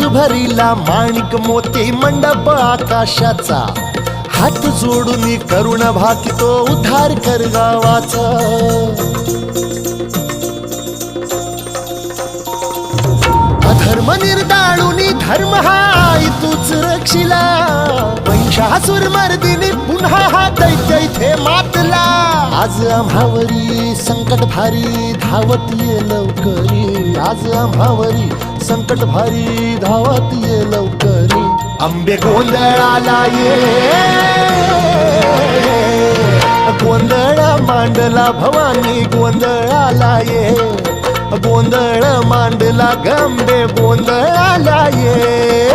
भरीला माणिक मोती मंडप आकाशाचा, हात जोडून करुण भाकितो उद्धार कर गावाचा. अधर्म निर्दाळुनी धर्म हाय तूच रक्षिला, महिषासुर मर्दिनी पुन्हा हा दैत्य इथे मातला. आज आम्हावरी संकट भारी धावत ये लवकरी, आज आम्हावरी संकट भारी धावत ये लवकरी. आंबे गोंधळाला ये, गोंधळ मांडला भवानी गोंधळाला ये, गोंधळ मांडला गंबे गोंधळाला ये.